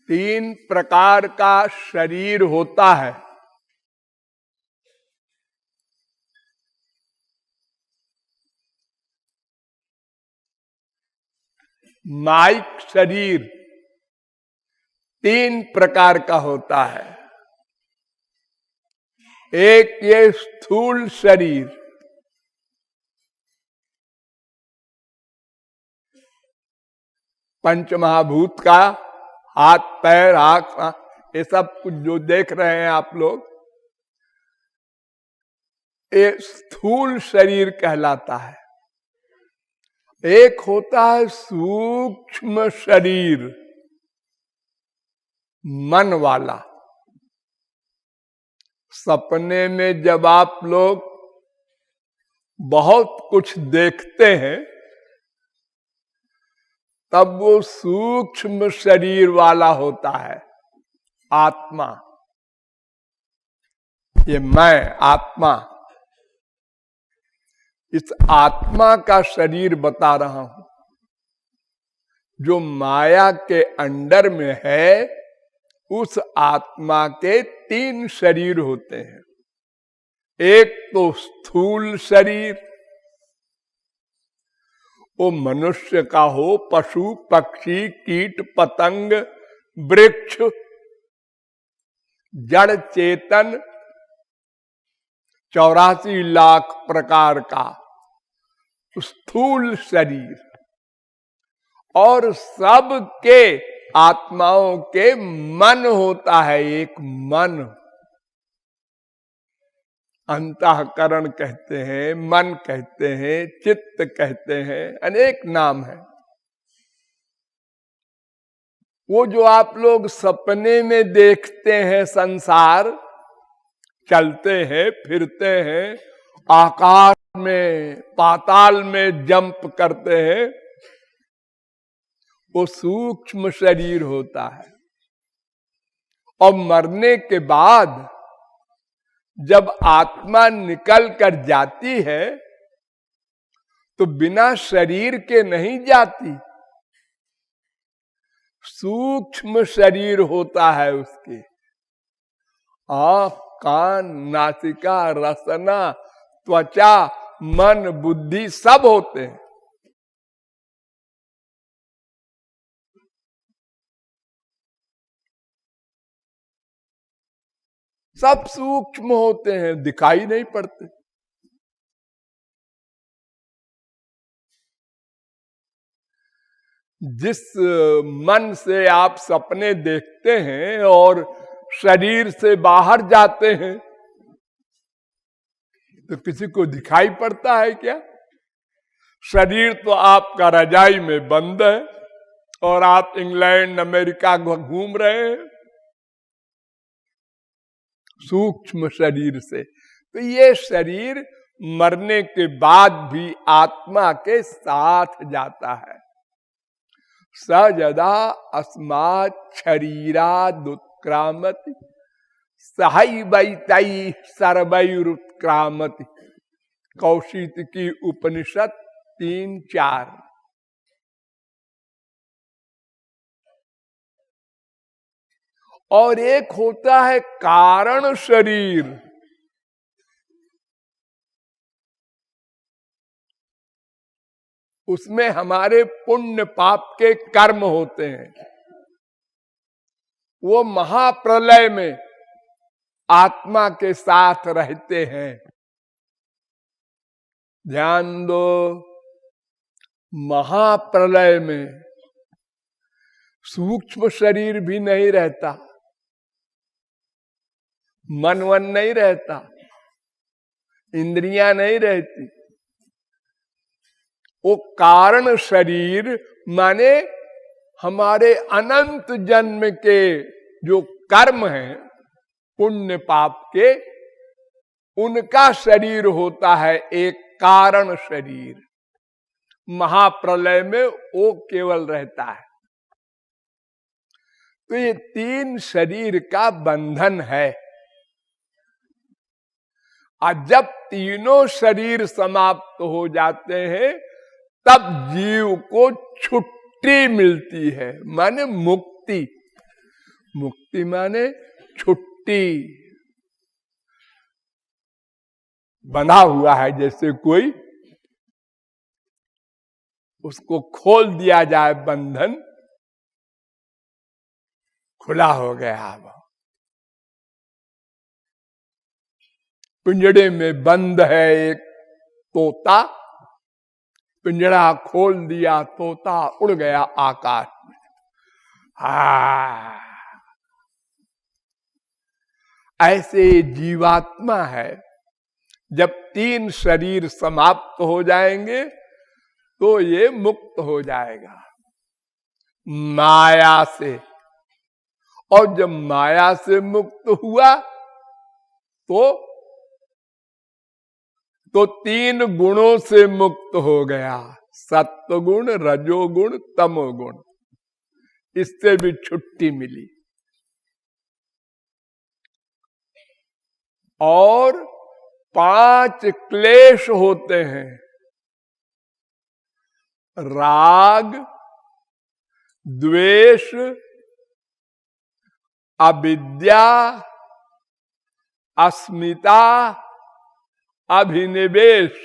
तीन प्रकार का शरीर होता है। माइक शरीर तीन प्रकार का होता है। एक ये स्थूल शरीर, पंचमहाभूत का, हाथ पैर आंख ये सब कुछ जो देख रहे हैं आप लोग, ये स्थूल शरीर कहलाता है। एक होता है सूक्ष्म शरीर, मन वाला। सपने में जब आप लोग बहुत कुछ देखते हैं तब वो सूक्ष्म शरीर वाला होता है, आत्मा। ये मैं आत्मा, इस आत्मा का शरीर बता रहा हूं जो माया के अंडर में है। उस आत्मा के तीन शरीर होते हैं। एक तो स्थूल शरीर, वो मनुष्य का हो, पशु पक्षी कीट पतंग वृक्ष जड़ चेतन 84 लाख प्रकार का स्थूल शरीर, और सबके आत्माओं के मन होता है। एक मन, अंतःकरण कहते हैं, मन कहते हैं, चित्त कहते हैं, अनेक नाम है। वो जो आप लोग सपने में देखते हैं, संसार चलते हैं फिरते हैं, आकाश में पाताल में जंप करते हैं, वो सूक्ष्म शरीर होता है। और मरने के बाद जब आत्मा निकल कर जाती है तो बिना शरीर के नहीं जाती, सूक्ष्म शरीर होता है उसके। आंख कान नासिका रसना त्वचा मन बुद्धि सब होते हैं। सब सूक्ष्म होते हैं, दिखाई नहीं पड़ते। जिस मन से आप सपने देखते हैं और शरीर से बाहर जाते हैं तो किसी को दिखाई पड़ता है क्या? शरीर तो आपका रजाई में बंद है और आप इंग्लैंड अमेरिका घूम रहे हैं सूक्ष्म शरीर से। तो ये शरीर मरने के बाद भी आत्मा के साथ जाता है। सजदा अस्मात् शरीरादुत्क्रामति सहैवैतैः सर्वैरुत्क्रामति। कौशितकी उपनिषद 3-4। और एक होता है कारण शरीर। उसमें हमारे पुण्य पाप के कर्म होते हैं। वो महाप्रलय में आत्मा के साथ रहते हैं। ध्यान दो, महाप्रलय में सूक्ष्म शरीर भी नहीं रहता, मन वन नहीं रहता, इंद्रियां नहीं रहती। वो कारण शरीर माने हमारे अनंत जन्म के जो कर्म हैं पुण्य पाप के, उनका शरीर होता है एक कारण शरीर। महाप्रलय में वो केवल रहता है। तो ये तीन शरीर का बंधन है। और जब तीनों शरीर समाप्त हो जाते हैं तब जीव को छुट्टी मिलती है, माने मुक्ति। मुक्ति माने छुट्टी। बंधा हुआ है जैसे कोई, उसको खोल दिया जाए, बंधन खुला हो गया। वो पिंजड़े में बंद है एक तोता, पिंजड़ा खोल दिया, तोता उड़ गया आकाश में। ऐसे जीवात्मा है, जब 3 शरीर समाप्त हो जाएंगे तो ये मुक्त हो जाएगा माया से। और जब माया से मुक्त हुआ तो 3 गुणों से मुक्त हो गया, सत्वगुण, रजोगुण, तमोगुण। इससे भी छुट्टी मिली। और 5 क्लेश होते हैं, राग, द्वेष, अविद्या, अस्मिता, अभिनिवेश।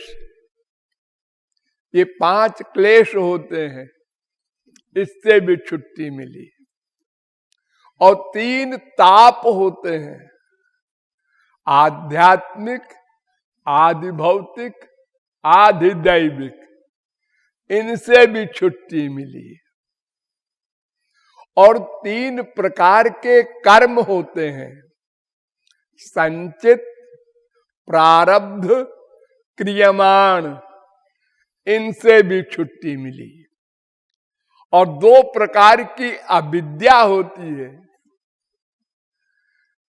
ये 5 क्लेश होते हैं, इससे भी छुट्टी मिली। और 3 ताप होते हैं, आध्यात्मिक, आदि भौतिक, आदि दैविक। इनसे भी छुट्टी मिली। और 3 प्रकार के कर्म होते हैं, संचित, प्रारब्ध, क्रियमाण। इनसे भी छुट्टी मिली। और 2 प्रकार की अविद्या होती है,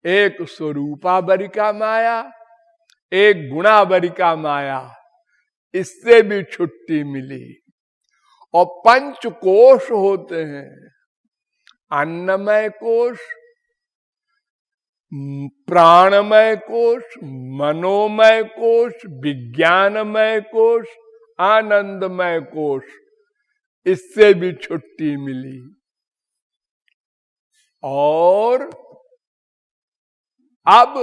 एक स्वरूपावरिका माया, एक गुणावरिका माया। इससे भी छुट्टी मिली। और 5 कोश होते हैं, अन्नमय कोश, प्राणमय कोश, मनोमय कोश, विज्ञानमय कोश, आनंदमय कोश। इससे भी छुट्टी मिली। और अब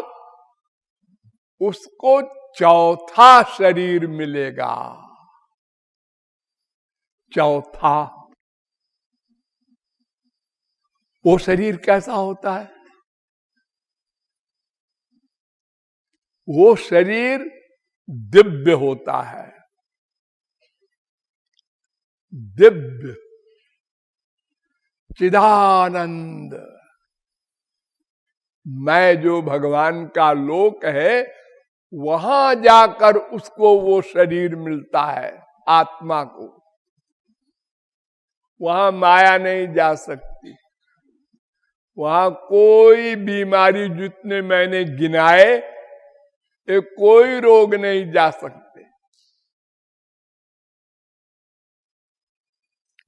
उसको 4था शरीर मिलेगा। 4था, वो शरीर कैसा होता है? वो शरीर दिव्य होता है। दिव्य, चिदानंद। मैं जो भगवान का लोक है, वहां जाकर उसको वो शरीर मिलता है, आत्मा को। वहां माया नहीं जा सकती। वहां कोई बीमारी, जितने मैंने गिनाए, ये कोई रोग नहीं जा सकते।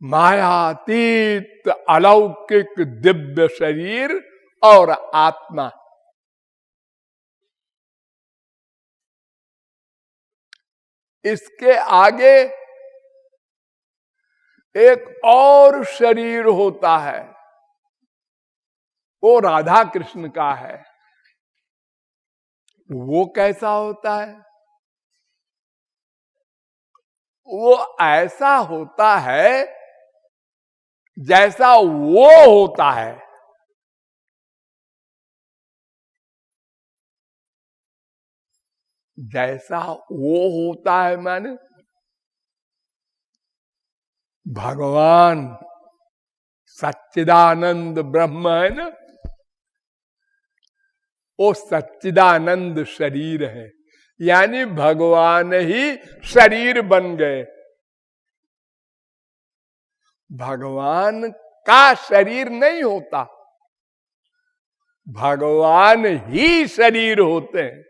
मायातीत अलौकिक दिव्य शरीर और आत्मा। इसके आगे एक और शरीर होता है, वो राधा कृष्ण का है। वो कैसा होता है? वो ऐसा होता है जैसा वो होता है। जैसा वो होता है माने भगवान सच्चिदानंद ब्रह्म है ना, वो सच्चिदानंद शरीर है। यानी भगवान ही शरीर बन गए। भगवान का शरीर नहीं होता, भगवान ही शरीर होते हैं।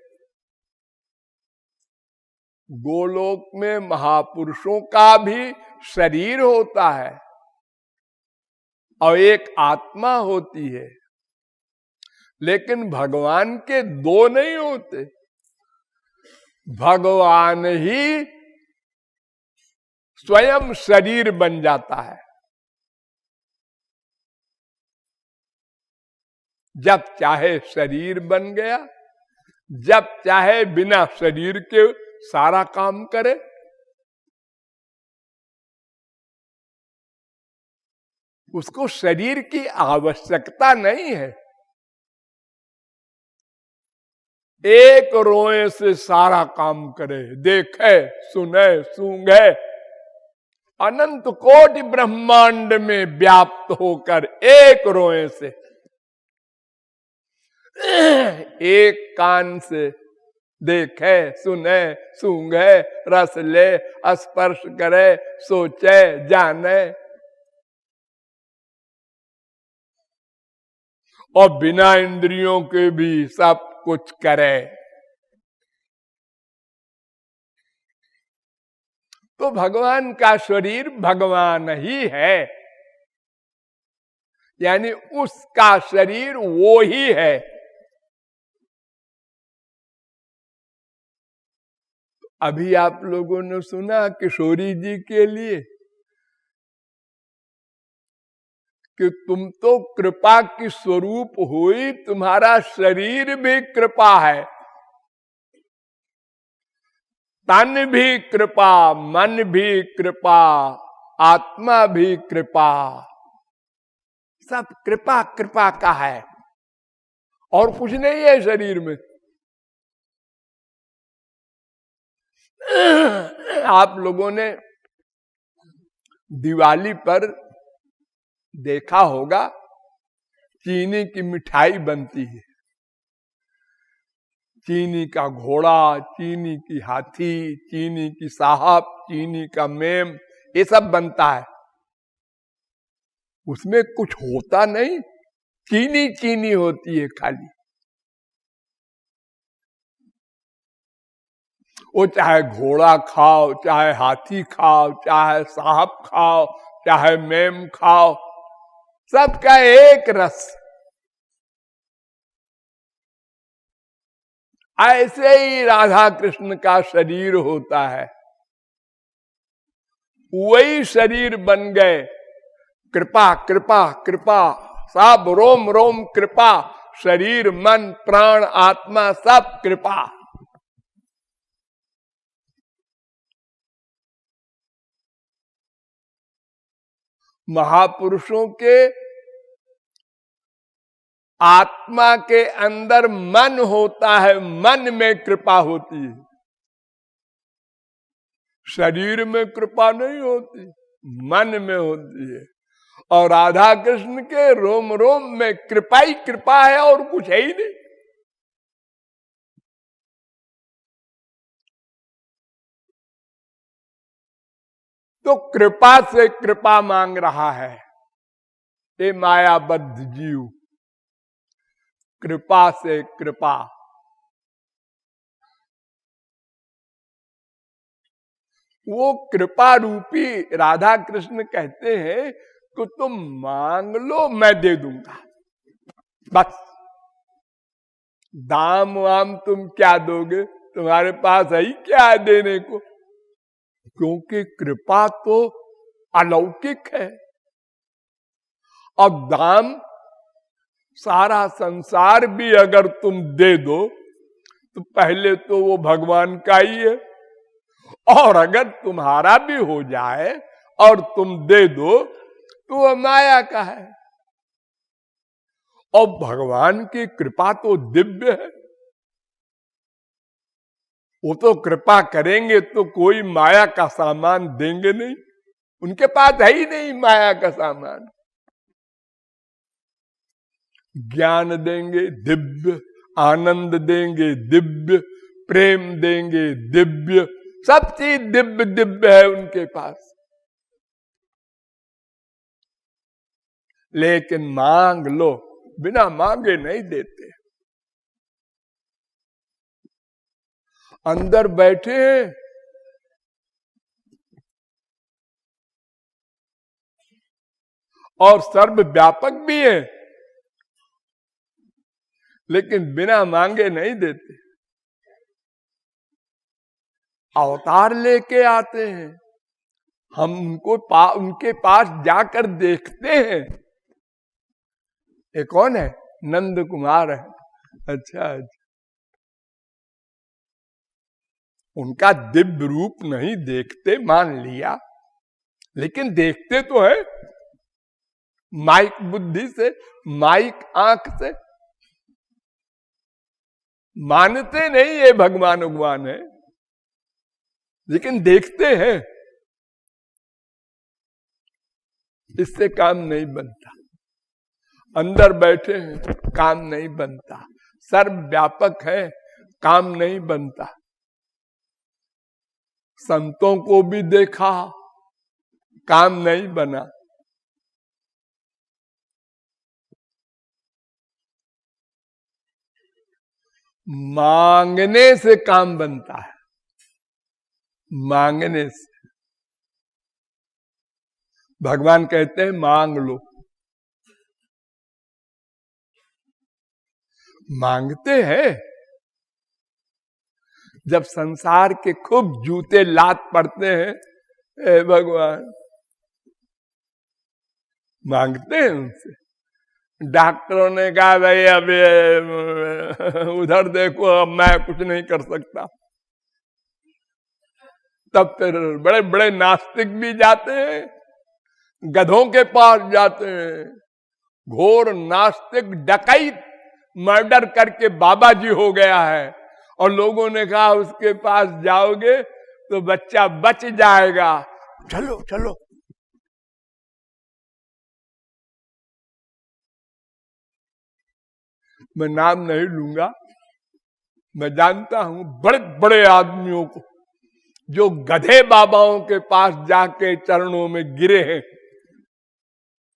गोलोक में महापुरुषों का भी शरीर होता है और एक आत्मा होती है, लेकिन भगवान के 2 नहीं होते। भगवान ही स्वयं शरीर बन जाता है। जब चाहे शरीर बन गया, जब चाहे बिना शरीर के सारा काम करे। उसको शरीर की आवश्यकता नहीं है। एक रोए से सारा काम करे, देखे, सुने, सूंघे, अनंत कोटि ब्रह्मांड में व्याप्त होकर एक रोए से, एक कान से देखे, सुने, सूंघे, रस ले, स्पर्श करे, सोचे, जाने, और बिना इंद्रियों के भी सब कुछ करे। तो भगवान का शरीर भगवान ही है, यानी उसका शरीर वो ही है। अभी आप लोगों ने सुना किशोरी जी के लिए कि तुम तो कृपा की स्वरूप हुई, तुम्हारा शरीर भी कृपा है, तन भी कृपा, मन भी कृपा, आत्मा भी कृपा, सब कृपा कृपा का है और कुछ नहीं है शरीर में। आप लोगों ने दिवाली पर देखा होगा चीनी की मिठाई बनती है, चीनी का घोड़ा, चीनी की हाथी, चीनी की साहब, चीनी का मेम, ये सब बनता है। उसमें कुछ होता नहीं, चीनी चीनी होती है खाली। वो चाहे घोड़ा खाओ, चाहे हाथी खाओ, चाहे साहब खाओ, चाहे मेम खाओ, सबका एक रस। ऐसे ही राधा कृष्ण का शरीर होता है, वही शरीर बन गए। कृपा कृपा कृपा, सब रोम रोम कृपा, शरीर मन प्राण आत्मा सब कृपा। महापुरुषों के आत्मा के अंदर मन होता है, मन में कृपा होती है, शरीर में कृपा नहीं होती, मन में होती है। और राधा कृष्ण के रोम रोम में कृपा ही कृपा है और कुछ है ही नहीं। तो कृपा से कृपा मांग रहा है ये मायाबद्ध जीव, कृपा से कृपा। वो कृपा रूपी राधा कृष्ण कहते हैं कि तुम मांग लो मैं दे दूंगा, बस। दाम वाम तुम क्या दोगे, तुम्हारे पास है ही क्या है देने को, क्योंकि कृपा तो अलौकिक है। अब दाम सारा संसार भी अगर तुम दे दो तो पहले तो वो भगवान का ही है, और अगर तुम्हारा भी हो जाए और तुम दे दो तो वह माया का है। और भगवान की कृपा तो दिव्य है, वो तो कृपा करेंगे तो कोई माया का सामान देंगे नहीं, उनके पास है ही नहीं माया का सामान। ज्ञान देंगे दिव्य, आनंद देंगे दिव्य, प्रेम देंगे दिव्य, सब चीज दिव्य दिव्य है उनके पास। लेकिन मांग लो, बिना मांगे नहीं देते। अंदर बैठे और सर्वव्यापक भी है, लेकिन बिना मांगे नहीं देते। अवतार लेके आते हैं, हम उनको उनके पास जाकर देखते हैं, ये कौन है, नंद कुमार है। अच्छा, उनका दिव्य रूप नहीं देखते, मान लिया, लेकिन देखते तो है माइक बुद्धि से, माइक आंख से। मानते नहीं ये भगवान है, लेकिन देखते हैं। इससे काम नहीं बनता। अंदर बैठे हैं, काम नहीं बनता। सर्वव्यापक है, काम नहीं बनता। संतों को भी देखा, काम नहीं बना। मांगने से काम बनता है, मांगने से। भगवान कहते हैं मांग लो। मांगते हैं। जब संसार के खूब जूते लात पड़ते हैं, ए भगवान, मांगते हैं उनसे। डॉक्टरों ने कहा भाई अभी उधर देखो, अब मैं कुछ नहीं कर सकता। तब फिर बड़े बड़े नास्तिक भी जाते हैं, गधों के पास जाते हैं। घोर नास्तिक डकैत मर्डर करके बाबा जी हो गया है, और लोगों ने कहा उसके पास जाओगे तो बच्चा बच जाएगा, चलो चलो। मैं नाम नहीं लूंगा, मैं जानता हूं बड़े बड़े आदमियों को जो गधे बाबाओं के पास जाके चरणों में गिरे हैं,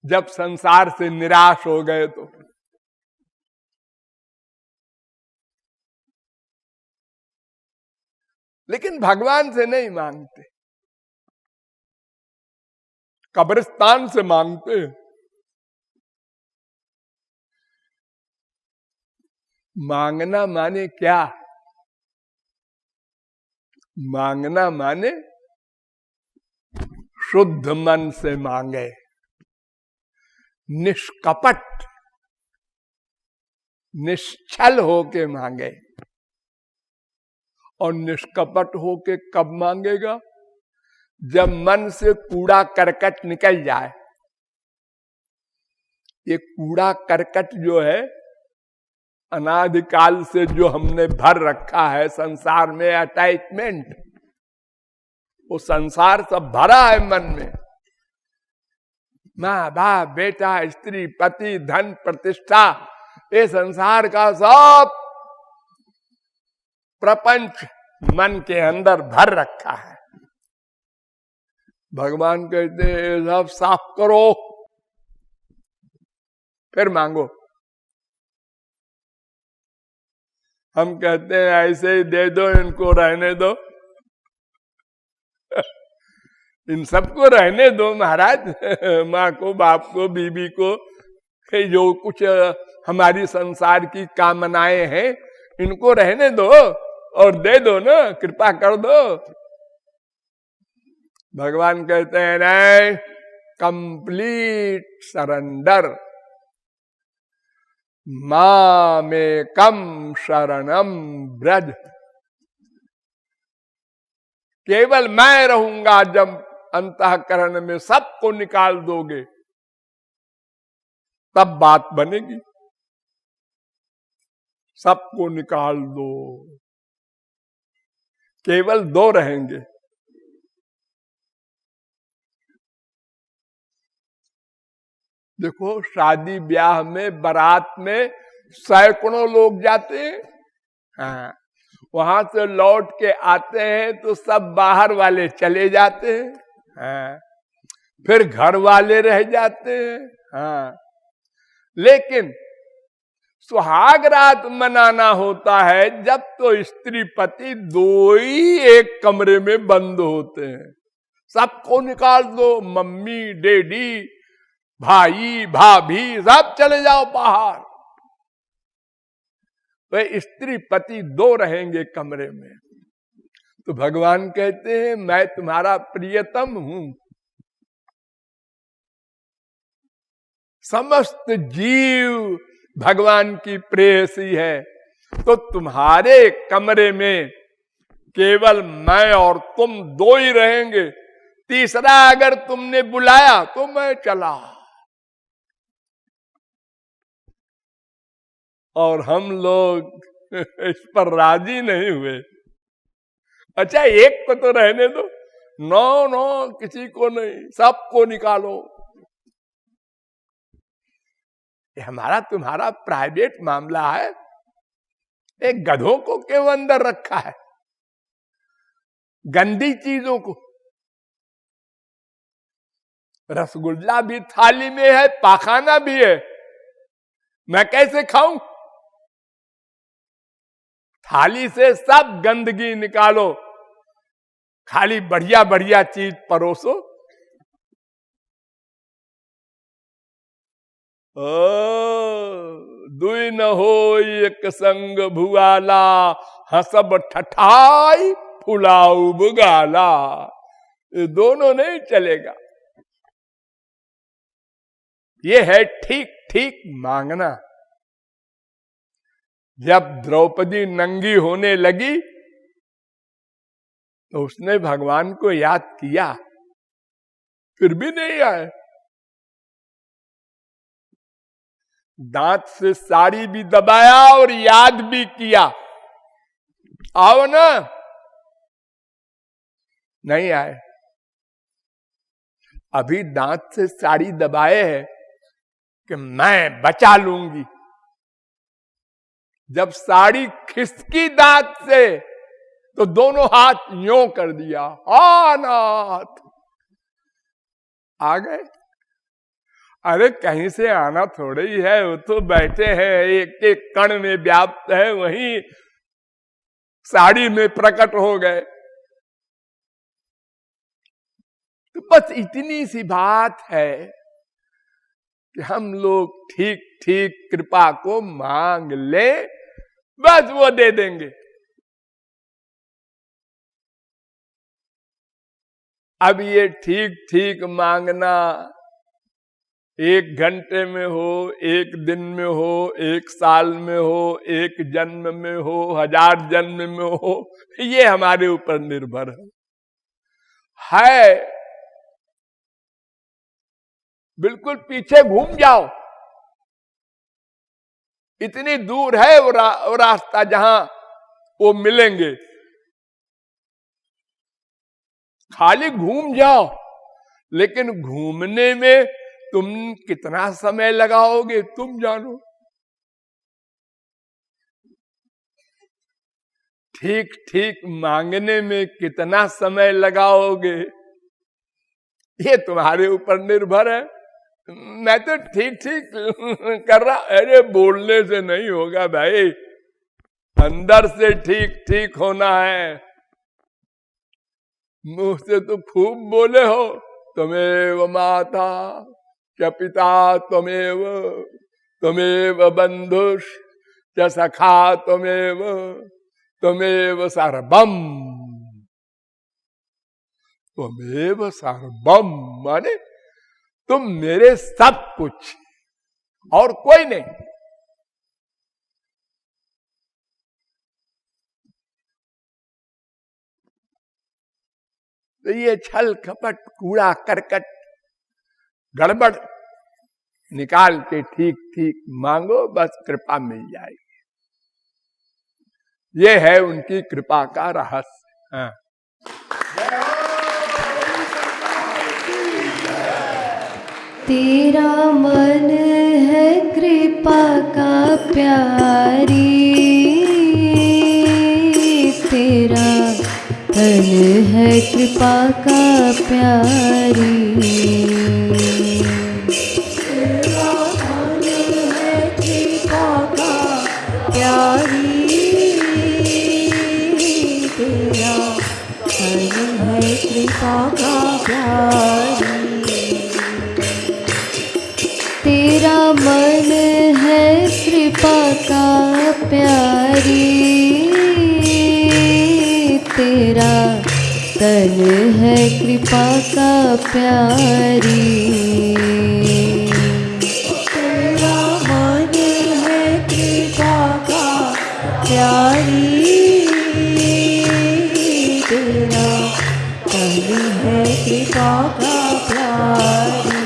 जब संसार से निराश हो गए तो। लेकिन भगवान से नहीं मांगते, कब्रिस्तान से मांगते। मांगना माने क्या? मांगना माने शुद्ध मन से मांगे, निष्कपट निश्चल होके मांगे। और निष्कपट होके कब मांगेगा? जब मन से कूड़ा करकट निकल जाए। ये कूड़ा करकट जो है, अनादिकाल से जो हमने भर रखा है संसार में, अटैचमेंट, वो संसार सब भरा है मन में। माँ बाप, बेटा, स्त्री, पति, धन, प्रतिष्ठा, ये संसार का सब प्रपंच मन के अंदर भर रखा है। भगवान कहते हैं सब साफ करो, फिर मांगो। हम कहते हैं ऐसे ही दे दो, इनको रहने दो। इन सबको रहने दो महाराज, माँ को, बाप को, बीबी को, जो कुछ हमारी संसार की कामनाएं हैं, इनको रहने दो और दे दो ना, कृपा कर दो। भगवान कहते हैं नहीं, कंप्लीट सरेंडर। मामेकम शरणम ब्रज। केवल मैं रहूंगा। जब अंतःकरण में सबको निकाल दोगे तब बात बनेगी। सबको निकाल दो, केवल दो रहेंगे। देखो शादी ब्याह में, बारात में सैकड़ों लोग जाते हैं। हाँ, वहां से लौट के आते हैं तो सब बाहर वाले चले जाते हैं। हाँ, फिर घर वाले रह जाते हैं। हाँ, लेकिन सुहाग रात मनाना होता है जब तो स्त्री पति दो ही एक कमरे में बंद होते हैं। सबको निकाल दो, मम्मी डैडी भाई भाभी सब चले जाओ बाहर। वे स्त्री पति दो रहेंगे कमरे में। तो भगवान कहते हैं मैं तुम्हारा प्रियतम हूं। समस्त जीव भगवान की प्रेयसी है, तो तुम्हारे कमरे में केवल मैं और तुम दो ही रहेंगे, तीसरा अगर तुमने बुलाया तो मैं चला। और हम लोग इस पर राजी नहीं हुए। अच्छा, एक को तो रहने दो। नो नो, किसी को नहीं, सबको निकालो। ये हमारा तुम्हारा प्राइवेट मामला है। एक गधों को क्यों अंदर रखा है, गंदी चीजों को। रसगुल्ला भी थाली में है, पाखाना भी है, मैं कैसे खाऊं? थाली से सब गंदगी निकालो, खाली बढ़िया बढ़िया चीज परोसो। दुई न हो एक संग भुआला, हसब ठठाई फुलाऊ बुगाला। ये दोनों नहीं चलेगा। ये है ठीक ठीक मांगना। जब द्रौपदी नंगी होने लगी तो उसने भगवान को याद किया, फिर भी नहीं आए। दांत से साड़ी भी दबाया और याद भी किया, आओ ना, नहीं आए। अभी दांत से साड़ी दबाए है कि मैं बचा लूंगी। जब साड़ी खिसकी दांत से तो दोनों हाथ यूं कर दिया, नाथ आ गए। अरे कहीं से आना थोड़े ही है, वो तो बैठे हैं, एक एक कण में व्याप्त है, वहीं साड़ी में प्रकट हो गए। तो बस इतनी सी बात है कि हम लोग ठीक ठीक कृपा को मांग ले, बस वो दे देंगे। अब ये ठीक ठीक मांगना 1 घंटे में हो, 1 दिन में हो, 1 साल में हो, 1 जन्म में हो, 1000 जन्म में हो, ये हमारे ऊपर निर्भर है। बिल्कुल पीछे घूम जाओ, इतनी दूर है वो रास्ता जहां वो मिलेंगे। खाली घूम जाओ, लेकिन घूमने में तुम कितना समय लगाओगे तुम जानो। ठीक ठीक मांगने में कितना समय लगाओगे ये तुम्हारे ऊपर निर्भर है। मैं तो ठीक ठीक कर रहा, अरे बोलने से नहीं होगा भाई, अंदर से ठीक ठीक होना है। मुंह से तो खूब बोले हो, त्वमेव माता च पिता त्वमेव, त्वमेव बंधुष च सखा त्वमेव, त्वमेव सर्वम। त्वमेव सर्वम माने तुम मेरे सब कुछ, और कोई नहीं। तो ये छल कपट कूड़ा करकट गड़बड़ निकाल के ठीक ठीक मांगो, बस कृपा मिल जाएगी। ये है उनकी कृपा का रहस्य। हाँ। तेरा मन है कृपा का प्यारी, तेरा तन है कृपा का प्यारी, तेरा मन है कृपा का प्यारी, तेरा तन है कृपा का प्यारी। तेरा मन है कृपा का प्यारी, तेरा तन है कृपा का प्यारी, तेरा मन है प्यारी, तेरा तन है कृपा का प्यारी,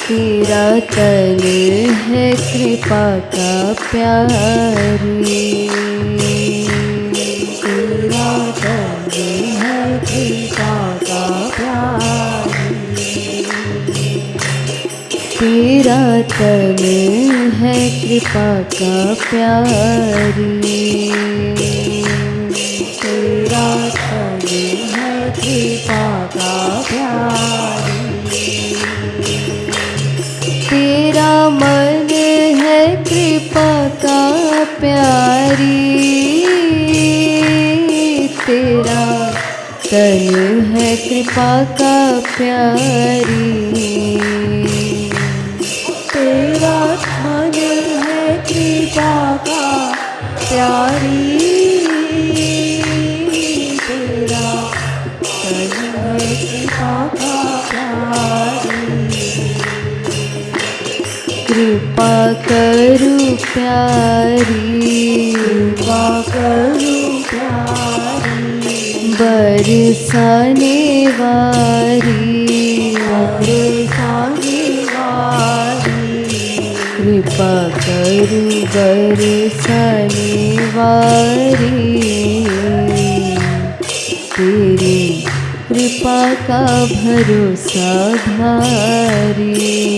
तेरा तन है कृपा का प्यारी, तेरा तन है कृपा का प्यारी, तेरा तन है कृपा का प्यारी, तेरा तन है कृपा का प्यारी, तेरा मन है कृपा का प्यारी, तेरा तन है कृपा का प्यारी, तेरा मन है कृपा का प्यारी, तेरा तन है कृपा का प्यारी, कृपा करू प्यारी, कृपा करू प्यारी, बरसाने वारी, बरसाने वारी, कृपा करू बरसाने वारी, तेरी कृपा का भरोसा धारी,